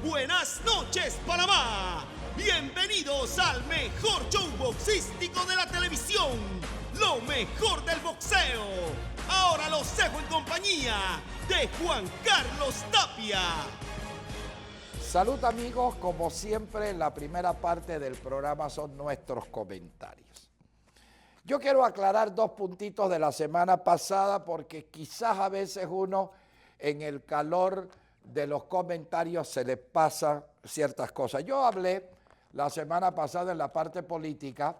Buenas noches, Panamá. Bienvenidos al mejor show boxístico de la televisión. Lo mejor del boxeo. Ahora los dejo en compañía de Juan Carlos Tapia. Salud amigos, como siempre la primera parte del programa son nuestros comentarios. Yo quiero aclarar dos puntitos de la semana pasada porque quizás a veces uno en el calor de los comentarios se le pasa ciertas cosas. Yo hablé la semana pasada en la parte política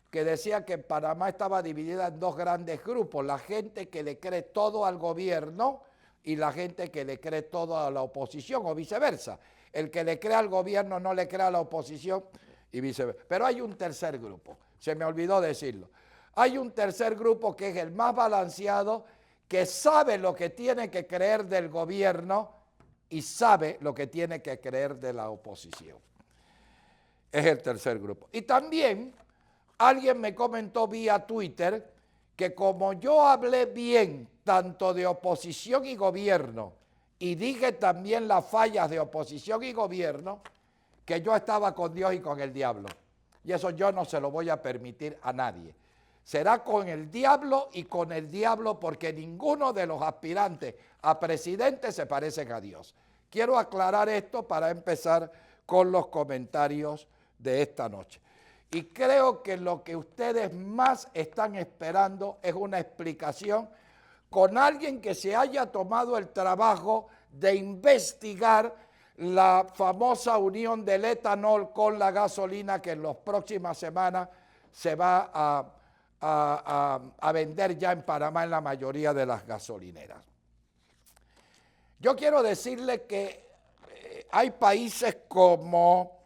que decía que Panamá estaba dividida en dos grandes grupos, la gente que le cree todo al gobierno y la gente que le cree todo a la oposición o viceversa. El que le cree al gobierno no le cree a la oposición y viceversa. Pero hay un tercer grupo, se me olvidó decirlo. Hay un tercer grupo que es el más balanceado, que sabe lo que tiene que creer del gobierno y sabe lo que tiene que creer de la oposición. Es el tercer grupo. Y también alguien me comentó vía Twitter que como yo hablé bien tanto de oposición y gobierno y dije también las fallas de oposición y gobierno, que yo estaba con Dios y con el diablo. Y eso yo no se lo voy a permitir a nadie. Será con el diablo y con el diablo porque ninguno de los aspirantes a presidente se parecen a Dios. Quiero aclarar esto para empezar con los comentarios de esta noche. Y creo que lo que ustedes más están esperando es una explicación con alguien que se haya tomado el trabajo de investigar la famosa unión del etanol con la gasolina que en las próximas semanas se va a vender ya en Panamá en la mayoría de las gasolineras. Yo quiero decirle que hay países como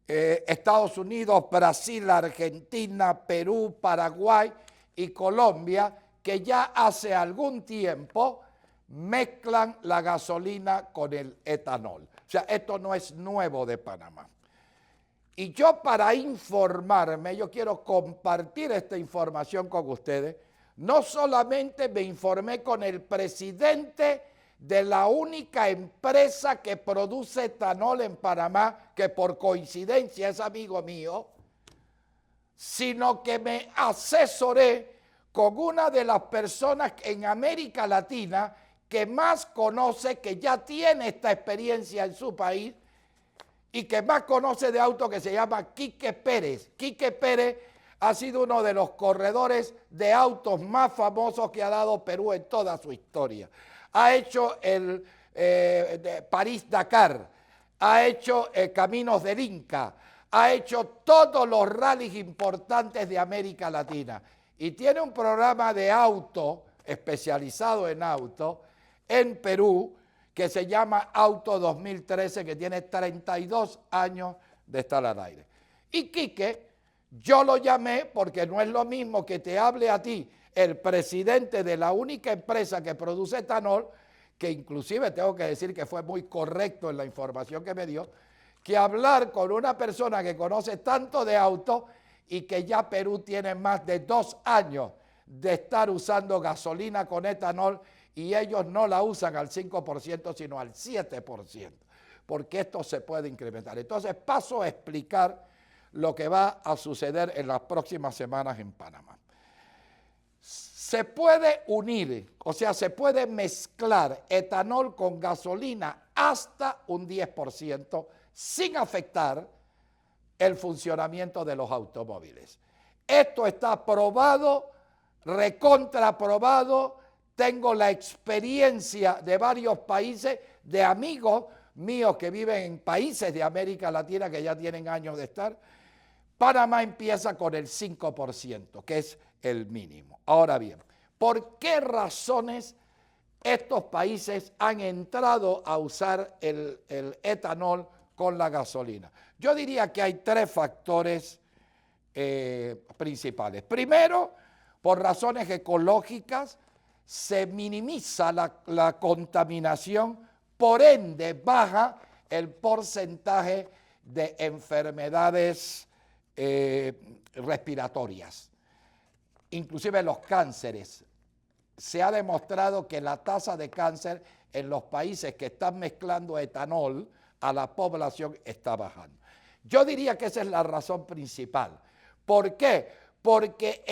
Estados Unidos, Brasil, Argentina, Perú, Paraguay y Colombia que ya hace algún tiempo mezclan la gasolina con el etanol. O sea, esto no es nuevo de Panamá. Y yo para informarme, yo quiero compartir esta información con ustedes. No solamente me informé con el presidente de la única empresa que produce etanol en Panamá, que por coincidencia es amigo mío, sino que me asesoré con una de las personas en América Latina que más conoce, que ya tiene esta experiencia en su país, y que más conoce de auto, que se llama Quique Pérez. Quique Pérez ha sido uno de los corredores de autos más famosos que ha dado Perú en toda su historia. Ha hecho el París-Dakar, ha hecho Caminos del Inca, ha hecho todos los rallies importantes de América Latina y tiene un programa de auto, especializado en auto, en Perú, que se llama Auto 2013, que tiene 32 años de estar al aire. Y Quique, yo lo llamé porque no es lo mismo que te hable a ti el presidente de la única empresa que produce etanol, que inclusive tengo que decir que fue muy correcto en la información que me dio, que hablar con una persona que conoce tanto de auto y que ya Perú tiene más de 2 años de estar usando gasolina con etanol y ellos no la usan al 5%, sino al 7%, porque esto se puede incrementar. Entonces paso a explicar lo que va a suceder en las próximas semanas en Panamá. Se puede unir, o sea, se puede mezclar etanol con gasolina hasta un 10% sin afectar el funcionamiento de los automóviles. Esto está aprobado, recontraaprobado. Tengo la experiencia de varios países, de amigos míos que viven en países de América Latina que ya tienen años de estar. Panamá empieza con el 5%, que es el mínimo. Ahora bien, ¿por qué razones estos países han entrado a usar el etanol con la gasolina? Yo diría que hay 3 factores principales. Primero, por razones ecológicas, se minimiza la contaminación, por ende baja el porcentaje de enfermedades respiratorias, inclusive los cánceres. Se ha demostrado que la tasa de cáncer en los países que están mezclando etanol a la población está bajando. Yo diría que esa es la razón principal. ¿Por qué? Porque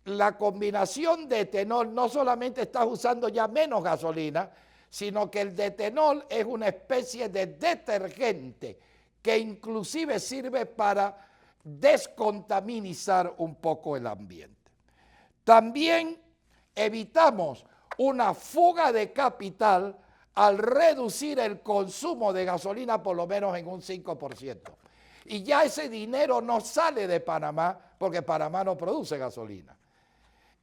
la combinación de etanol no solamente estás usando ya menos gasolina, sino que el etanol es una especie de detergente que inclusive sirve para descontaminizar un poco el ambiente. También evitamos una fuga de capital al reducir el consumo de gasolina por lo menos en un 5%. Y ya ese dinero no sale de Panamá porque Panamá no produce gasolina.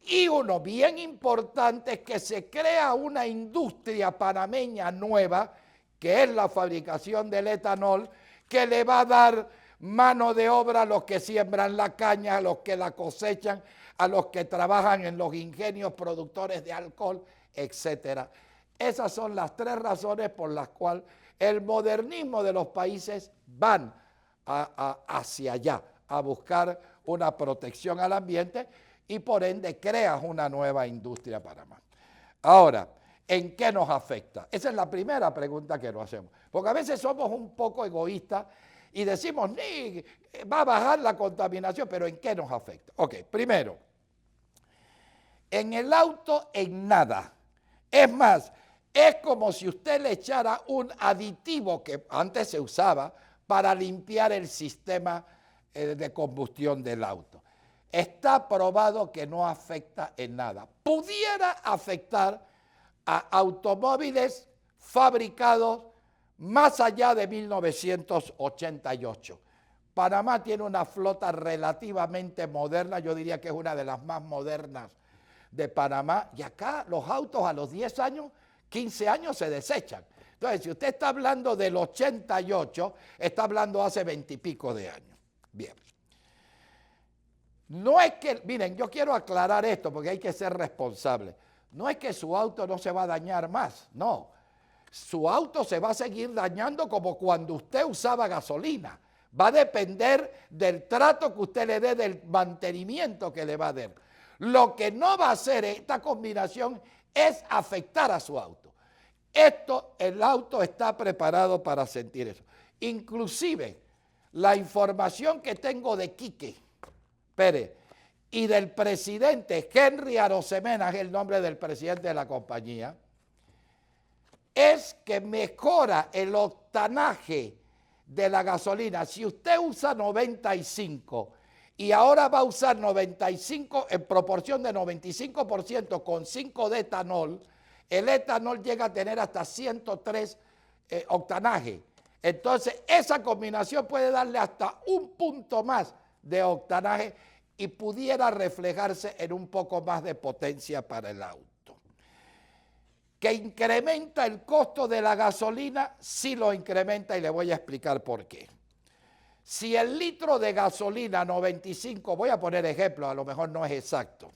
Y uno bien importante es que se crea una industria panameña nueva, que es la fabricación del etanol, que le va a dar mano de obra a los que siembran la caña, a los que la cosechan, a los que trabajan en los ingenios productores de alcohol, etcétera. Esas son las tres razones por las cuales el modernismo de los países van hacia allá, a buscar una protección al ambiente y por ende creas una nueva industria Panamá. Ahora, ¿en qué nos afecta? Esa es la primera pregunta que nos hacemos, porque a veces somos un poco egoístas y decimos, va a bajar la contaminación, pero ¿en qué nos afecta? Ok, primero, en el auto en nada. Es más, es como si usted le echara un aditivo que antes se usaba para limpiar el sistema de combustión del auto. Está probado que no afecta en nada. Pudiera afectar a automóviles fabricados más allá de 1988. Panamá tiene una flota relativamente moderna, yo diría que es una de las más modernas de Panamá, y acá los autos a los 10 años, 15 años se desechan. Entonces, si usted está hablando del 88, está hablando hace 20 y pico de años. Bien. No es que, miren, yo quiero aclarar esto porque hay que ser responsable. No es que su auto no se va a dañar más, no. Su auto se va a seguir dañando como cuando usted usaba gasolina. Va a depender del trato que usted le dé, del mantenimiento que le va a dar. Lo que no va a hacer esta combinación es afectar a su auto. El auto está preparado para sentir eso. Inclusive, la información que tengo de Quique Pérez y del presidente Henry Arosemena, es el nombre del presidente de la compañía, es que mejora el octanaje de la gasolina. Si usted usa 95 y ahora va a usar 95 en proporción de 95% con 5 de etanol, el etanol llega a tener hasta 103 octanaje. Entonces, esa combinación puede darle hasta un punto más de octanaje y pudiera reflejarse en un poco más de potencia para el auto. ¿Que incrementa el costo de la gasolina? Sí lo incrementa y le voy a explicar por qué. Si el litro de gasolina 95, voy a poner ejemplo, a lo mejor no es exacto.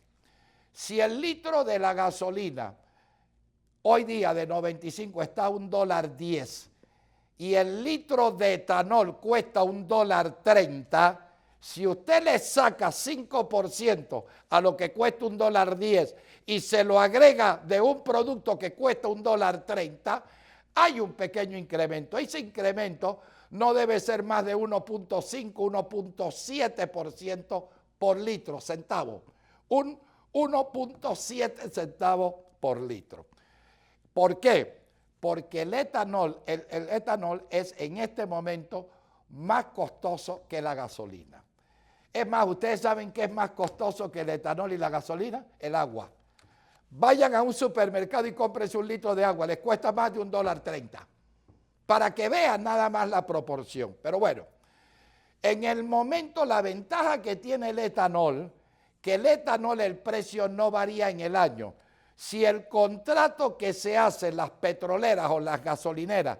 Si el litro de la gasolina hoy día de 95 está a $1.10 y el litro de etanol cuesta $1.30, si usted le saca 5% a lo que cuesta $1.10 y se lo agrega de un producto que cuesta $1.30, hay un pequeño incremento. Ese incremento no debe ser más de 1.5, 1.7% por litro, centavo. Un 1.7 centavos por litro. ¿Por qué? Porque el etanol es en este momento más costoso que la gasolina. Es más, ¿ustedes saben qué es más costoso que el etanol y la gasolina? El agua. Vayan a un supermercado y cómprense un litro de agua, les cuesta más de $1.30. Para que vean nada más la proporción. Pero bueno, en el momento la ventaja que tiene el etanol, que el etanol el precio no varía en el año. Si el contrato que se hace en las petroleras o las gasolineras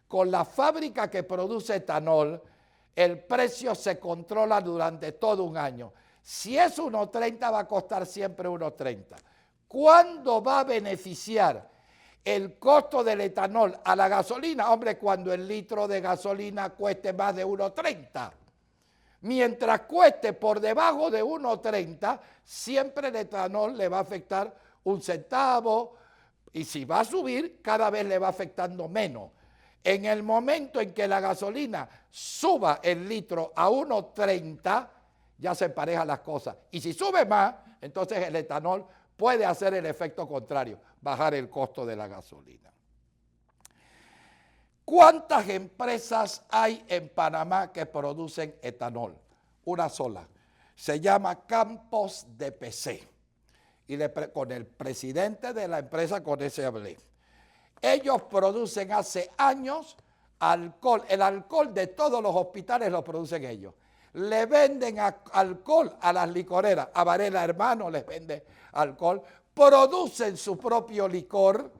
con la fábrica que produce etanol, el precio se controla durante todo un año. Si es 1.30 va a costar siempre 1.30. ¿Cuándo va a beneficiar el costo del etanol a la gasolina? Hombre, cuando el litro de gasolina cueste más de 1.30. Mientras cueste por debajo de 1.30, siempre el etanol le va a afectar un centavo y si va a subir, cada vez le va afectando menos. En el momento en que la gasolina suba el litro a 1.30, ya se emparejan las cosas. Y si sube más, entonces el etanol puede hacer el efecto contrario, bajar el costo de la gasolina. ¿Cuántas empresas hay en Panamá que producen etanol? Una sola. Se llama Campos de PC. Y con el presidente de la empresa, con ese hablé. Ellos producen hace años alcohol. El alcohol de todos los hospitales lo producen ellos. Le venden alcohol a las licoreras. A Varela Hermano les vende alcohol. Producen su propio licor.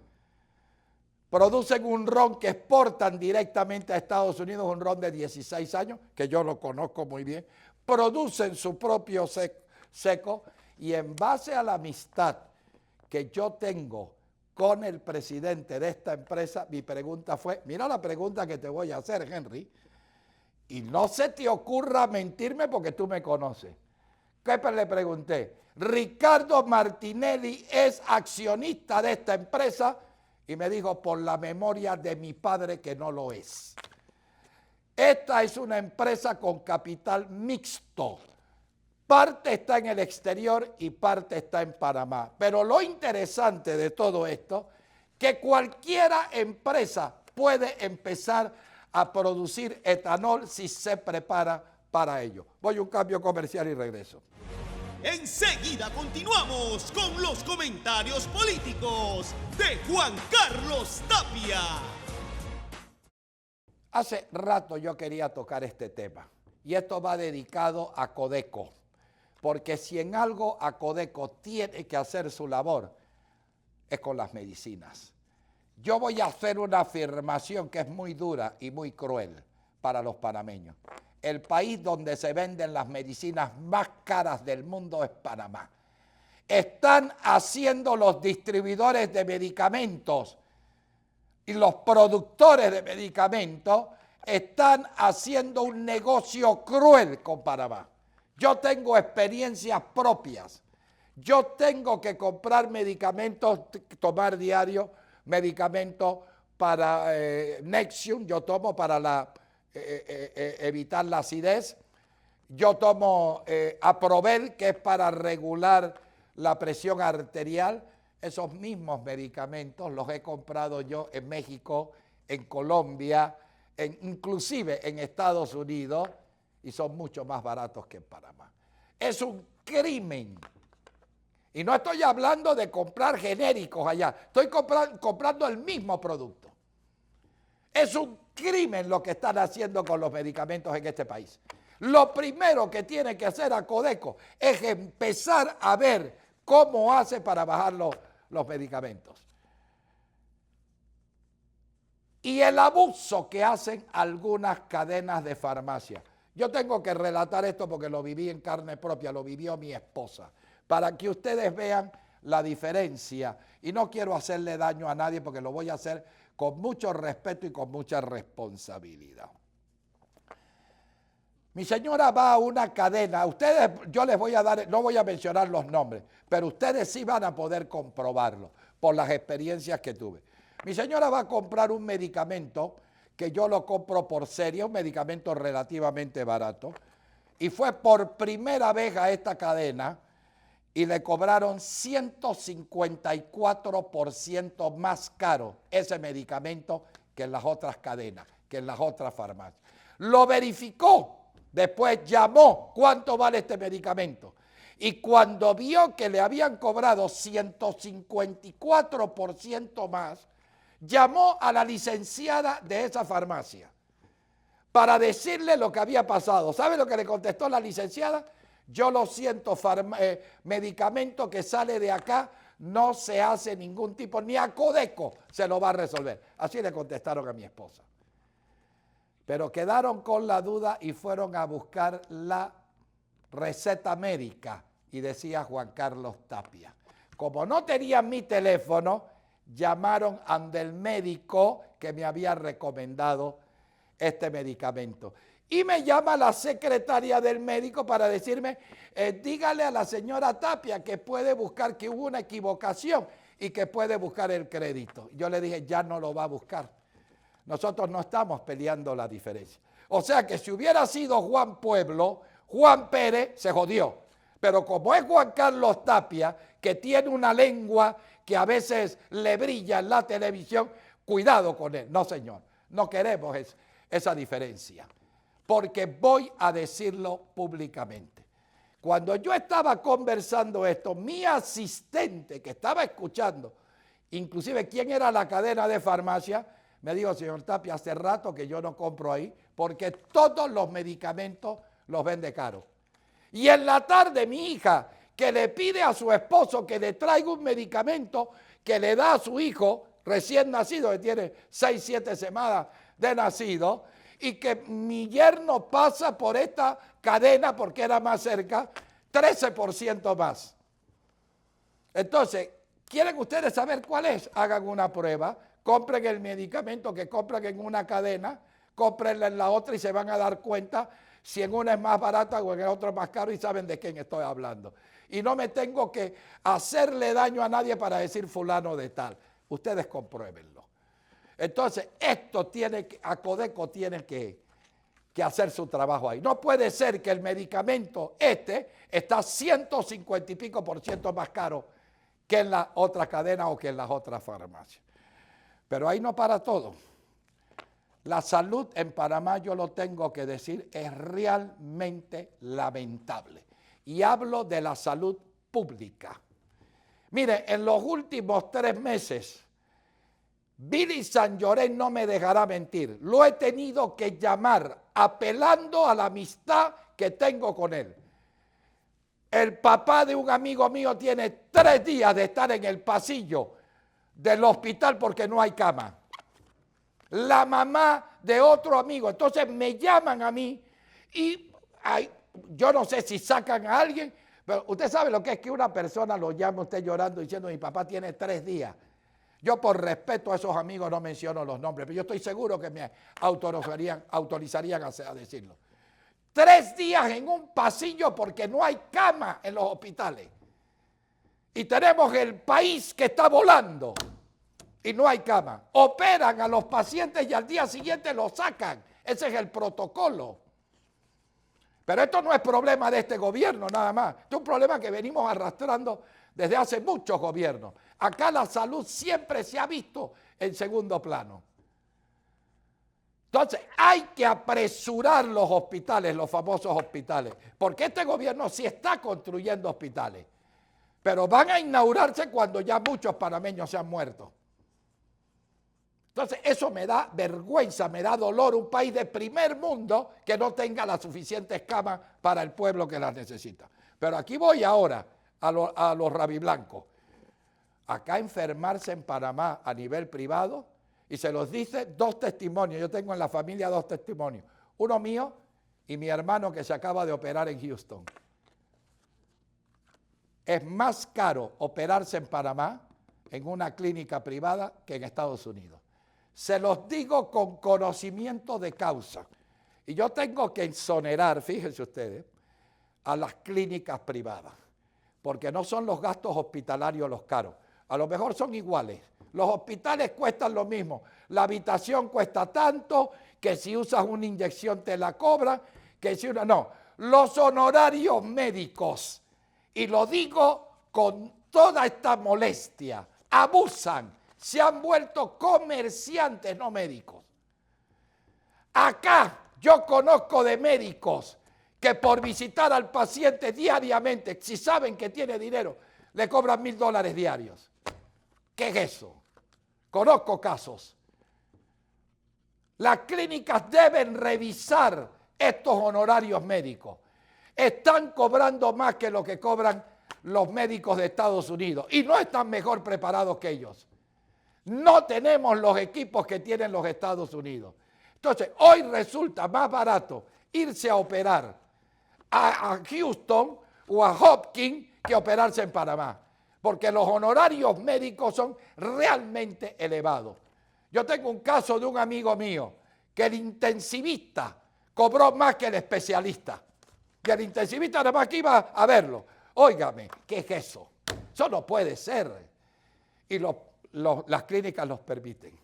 Producen un ron que exportan directamente a Estados Unidos, un ron de 16 años, que yo lo conozco muy bien. Producen su propio seco y en base a la amistad que yo tengo con el presidente de esta empresa, mi pregunta fue, mira la pregunta que te voy a hacer, Henry, y no se te ocurra mentirme porque tú me conoces. ¿Qué le pregunté? ¿Ricardo Martinelli es accionista de esta empresa? Y me dijo, por la memoria de mi padre que no lo es. Esta es una empresa con capital mixto. Parte está en el exterior y parte está en Panamá. Pero lo interesante de todo esto, que cualquiera empresa puede empezar a producir etanol si se prepara para ello. Voy a un cambio comercial y regreso. Enseguida continuamos con los comentarios políticos de Juan Carlos Tapia. Hace rato yo quería tocar este tema y esto va dedicado a Codeco, porque si en algo a Codeco tiene que hacer su labor es con las medicinas. Yo voy a hacer una afirmación que es muy dura y muy cruel para los panameños. El país donde se venden las medicinas más caras del mundo es Panamá. Están haciendo los distribuidores de medicamentos y los productores de medicamentos están haciendo un negocio cruel con Panamá. Yo tengo experiencias propias. Yo tengo que comprar medicamentos, tomar diario medicamentos para Nexium, yo tomo para evitar la acidez. Yo tomo Aprovel, que es para regular la presión arterial. Esos mismos medicamentos los he comprado yo en México, en Colombia, inclusive en Estados Unidos, y son mucho más baratos que en Panamá. Es un crimen. Y no estoy hablando de comprar genéricos allá, estoy comprando el mismo producto. Es un crimen lo que están haciendo con los medicamentos en este país. Lo primero que tiene que hacer a Codeco es empezar a ver cómo hace para bajar los medicamentos. Y el abuso que hacen algunas cadenas de farmacia. Yo tengo que relatar esto porque lo viví en carne propia, lo vivió mi esposa, para que ustedes vean la diferencia. Y no quiero hacerle daño a nadie porque lo voy a hacer con mucho respeto y con mucha responsabilidad. Mi señora va a una cadena, ustedes, yo les voy a dar, no voy a mencionar los nombres, pero ustedes sí van a poder comprobarlo por las experiencias que tuve. Mi señora va a comprar un medicamento que yo lo compro por serie, un medicamento relativamente barato, y fue por primera vez a esta cadena y le cobraron 154% más caro ese medicamento que en las otras cadenas, que en las otras farmacias. Lo verificó. Después llamó, ¿cuánto vale este medicamento? Y cuando vio que le habían cobrado 154% más, llamó a la licenciada de esa farmacia para decirle lo que había pasado. ¿Sabe lo que le contestó la licenciada? Yo lo siento, medicamento que sale de acá no se hace ningún tipo, ni a Codeco se lo va a resolver. Así le contestaron a mi esposa. Pero quedaron con la duda y fueron a buscar la receta médica y decía Juan Carlos Tapia. Como no tenían mi teléfono, llamaron al médico que me había recomendado este medicamento. Y me llama la secretaria del médico para decirme, dígale a la señora Tapia que puede buscar, que hubo una equivocación y que puede buscar el crédito. Yo le dije, ya no lo va a buscar. Nosotros no estamos peleando la diferencia. O sea que si hubiera sido Juan Pueblo, Juan Pérez se jodió. Pero como es Juan Carlos Tapia, que tiene una lengua que a veces le brilla en la televisión, cuidado con él. No, señor, no queremos esa diferencia. Porque voy a decirlo públicamente. Cuando yo estaba conversando esto, mi asistente que estaba escuchando, inclusive quién era la cadena de farmacia, me dijo, señor Tapia, hace rato que yo no compro ahí porque todos los medicamentos los vende caro. Y en la tarde mi hija, que le pide a su esposo que le traiga un medicamento que le da a su hijo recién nacido, que tiene 6, 7 semanas de nacido, y que mi yerno pasa por esta cadena porque era más cerca, 13% más. Entonces, ¿quieren ustedes saber cuál es? Hagan una prueba, compren el medicamento que compran en una cadena, cómprenla en la otra y se van a dar cuenta si en una es más barata o en el otro es más caro y saben de quién estoy hablando. Y no me tengo que hacerle daño a nadie para decir fulano de tal. Ustedes compruébenlo. Entonces, esto tiene que, Acodeco tiene que hacer su trabajo ahí. No puede ser que el medicamento está 150 y pico % más caro que en la otra cadena o que en las otras farmacias. Pero ahí no para todo. La salud en Panamá, yo lo tengo que decir, es realmente lamentable. Y hablo de la salud pública. Mire, en los últimos 3 meses, Billy San Llorén no me dejará mentir. Lo he tenido que llamar apelando a la amistad que tengo con él. El papá de un amigo mío tiene 3 días de estar en el pasillo del hospital porque no hay cama. La mamá de otro amigo. Entonces me llaman a mí y yo no sé si sacan a alguien, pero usted sabe lo que es que una persona lo llama a usted llorando diciendo mi papá tiene 3 días. Yo por respeto a esos amigos no menciono los nombres, pero yo estoy seguro que me autorizarían a decirlo. 3 días en un pasillo porque no hay cama en los hospitales. Y tenemos el país que está volando y no hay cama. Operan a los pacientes y al día siguiente los sacan. Ese es el protocolo. Pero esto no es problema de este gobierno nada más. Esto es un problema que venimos arrastrando desde hace muchos gobiernos. Acá la salud siempre se ha visto en segundo plano. Entonces hay que apresurar los hospitales, los famosos hospitales, porque este gobierno sí está construyendo hospitales, pero van a inaugurarse cuando ya muchos panameños se han muerto. Entonces eso me da vergüenza, me da dolor, un país de primer mundo que no tenga las suficientes camas para el pueblo que las necesita. Pero aquí voy ahora a los rabiblancos. Acá enfermarse en Panamá a nivel privado, y se los dice 2 testimonios, yo tengo en la familia 2 testimonios, uno mío y mi hermano que se acaba de operar en Houston. Es más caro operarse en Panamá en una clínica privada que en Estados Unidos. Se los digo con conocimiento de causa. Y yo tengo que exonerar, fíjense ustedes, a las clínicas privadas, porque no son los gastos hospitalarios los caros. A lo mejor son iguales. Los hospitales cuestan lo mismo. La habitación cuesta tanto, que si usas una inyección te la cobran, que si una... No, los honorarios médicos, y lo digo con toda esta molestia, abusan, se han vuelto comerciantes, no médicos. Acá yo conozco de médicos que por visitar al paciente diariamente, si saben que tiene dinero, le cobran $1000 diarios. ¿Qué es eso? Conozco casos. Las clínicas deben revisar estos honorarios médicos. Están cobrando más que lo que cobran los médicos de Estados Unidos y no están mejor preparados que ellos. No tenemos los equipos que tienen los Estados Unidos. Entonces, hoy resulta más barato irse a operar a Houston o a Hopkins que operarse en Panamá, porque los honorarios médicos son realmente elevados. Yo tengo un caso de un amigo mío que el intensivista cobró más que el especialista. Y el intensivista nada más que iba a verlo. Óigame, ¿qué es eso? Eso no puede ser. Y las clínicas los permiten.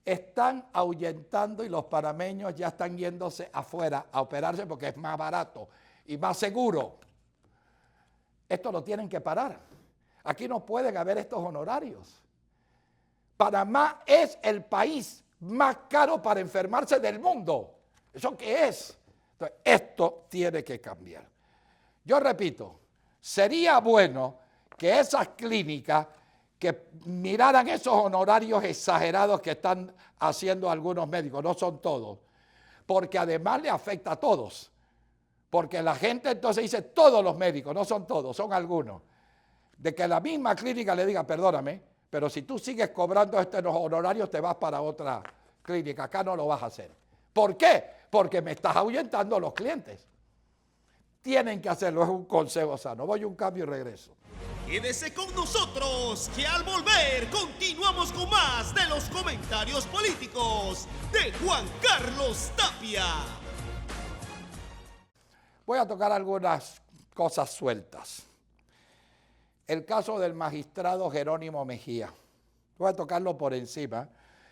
están ahuyentando y los panameños ya están yéndose afuera a operarse porque es más barato y más seguro. Esto lo tienen que parar. Aquí no pueden haber estos honorarios. Panamá es el país más caro para enfermarse del mundo. ¿Eso qué es? Entonces, esto tiene que cambiar. Yo repito, sería bueno que esas clínicas que miraran esos honorarios exagerados que están haciendo algunos médicos, no son todos, porque además le afecta a todos. Porque la gente entonces dice todos los médicos, no son todos, son algunos. De que la misma clínica le diga, perdóname, pero si tú sigues cobrando estos honorarios te vas para otra clínica, acá no lo vas a hacer. ¿Por qué? Porque me estás ahuyentando a los clientes. Tienen que hacerlo, es un consejo sano. Voy a un cambio y regreso. Quédese con nosotros, que al volver continuamos con más de los comentarios políticos de Juan Carlos Tapia. Voy a tocar algunas cosas sueltas. El caso del magistrado Jerónimo Mejía. Voy a tocarlo por encima.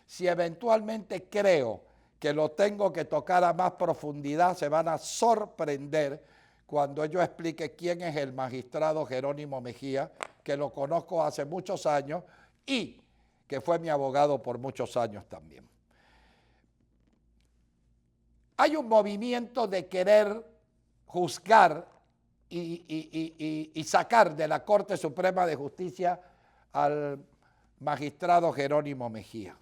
Si eventualmente creo que lo tengo que tocar a más profundidad, se van a sorprender cuando yo explique quién es el magistrado Jerónimo Mejía, que lo conozco hace muchos años y que fue mi abogado por muchos años también. Hay un movimiento de querer juzgar y sacar de la Corte Suprema de Justicia al magistrado Jerónimo Mejía.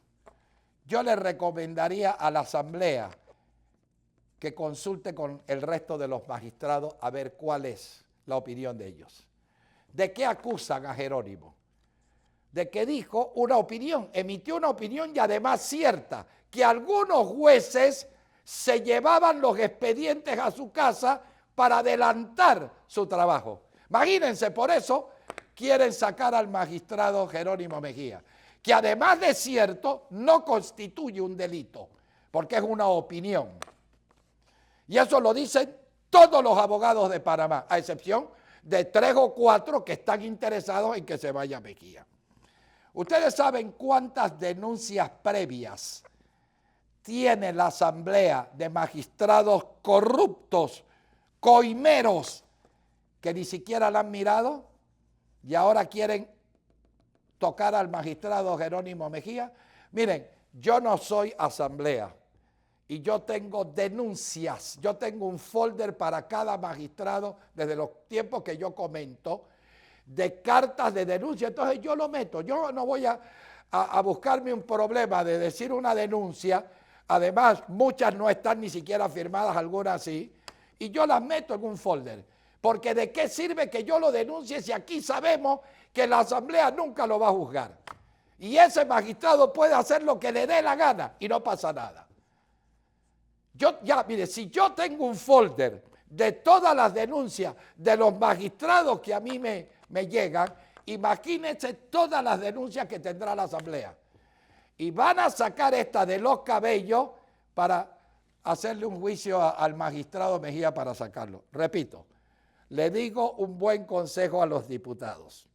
Yo le recomendaría a la Asamblea que consulte con el resto de los magistrados a ver cuál es la opinión de ellos. ¿De qué acusan a Jerónimo? De que dijo una opinión, emitió una opinión y además cierta, que algunos jueces se llevaban los expedientes a su casa para adelantar su trabajo. Imagínense, por eso quieren sacar al magistrado Jerónimo Mejía, que además de cierto, no constituye un delito, porque es una opinión. Y eso lo dicen todos los abogados de Panamá, a excepción de 3 o 4 que están interesados en que se vaya Mejía. ¿Ustedes saben cuántas denuncias previas tiene la Asamblea de magistrados corruptos, coimeros, que ni siquiera la han mirado y ahora quieren tocar al magistrado Jerónimo Mejía? Miren, yo no soy Asamblea. Y yo tengo denuncias, yo tengo un folder para cada magistrado desde los tiempos que yo comento, de cartas de denuncia. Entonces yo lo meto, yo no voy a buscarme un problema de decir una denuncia, además muchas no están ni siquiera firmadas, algunas sí, y yo las meto en un folder. Porque ¿de qué sirve que yo lo denuncie si aquí sabemos que la Asamblea nunca lo va a juzgar? Y ese magistrado puede hacer lo que le dé la gana y no pasa nada. Mire, si yo tengo un folder de todas las denuncias de los magistrados que a mí me llegan, imagínense todas las denuncias que tendrá la Asamblea. Y van a sacar esta de los cabellos para hacerle un juicio al magistrado Mejía para sacarlo. Repito, le digo un buen consejo a los diputados.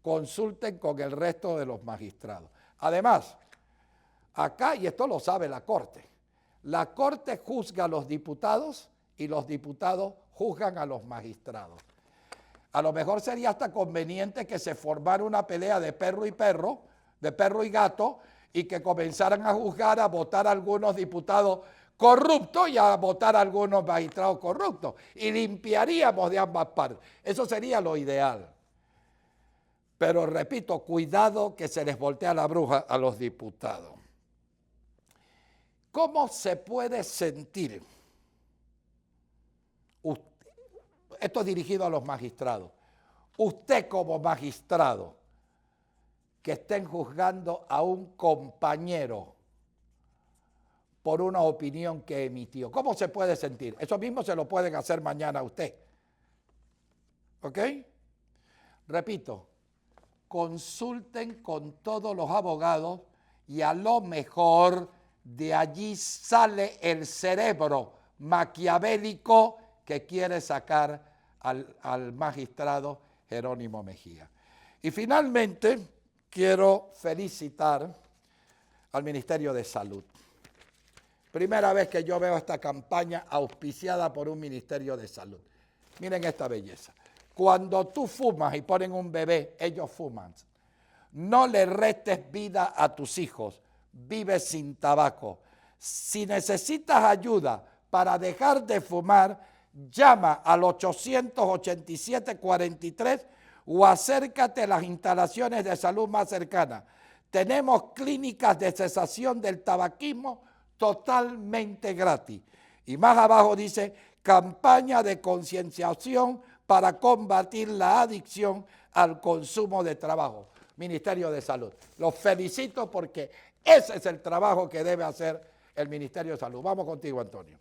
Consulten con el resto de los magistrados. Además, acá, y esto lo sabe la Corte juzga a los diputados y los diputados juzgan a los magistrados. A lo mejor sería hasta conveniente que se formara una pelea de perro y perro, de perro y gato, y que comenzaran a juzgar, a votar a algunos diputados corruptos y a votar a algunos magistrados corruptos. Y limpiaríamos de ambas partes. Eso sería lo ideal. Pero repito, cuidado que se les voltea la bruja a los diputados. ¿Cómo se puede sentir? Esto es dirigido a los magistrados. Usted como magistrado que estén juzgando a un compañero por una opinión que emitió. ¿Cómo se puede sentir? Eso mismo se lo pueden hacer mañana a usted. ¿Ok? Repito, consulten con todos los abogados y a lo mejor de allí sale el cerebro maquiavélico que quiere sacar al magistrado Jerónimo Mejía. Y finalmente quiero felicitar al Ministerio de Salud. Primera vez que yo veo esta campaña auspiciada por un Ministerio de Salud. Miren esta belleza. Cuando tú fumas y ponen un bebé, ellos fuman. No le restes vida a tus hijos, vive sin tabaco. Si necesitas ayuda para dejar de fumar, llama al 887-43 o acércate a las instalaciones de salud más cercanas. Tenemos clínicas de cesación del tabaquismo totalmente gratis. Y más abajo dice, campaña de concienciación para combatir la adicción al consumo de tabaco. Ministerio de Salud. Los felicito porque ese es el trabajo que debe hacer el Ministerio de Salud. Vamos contigo, Antonio.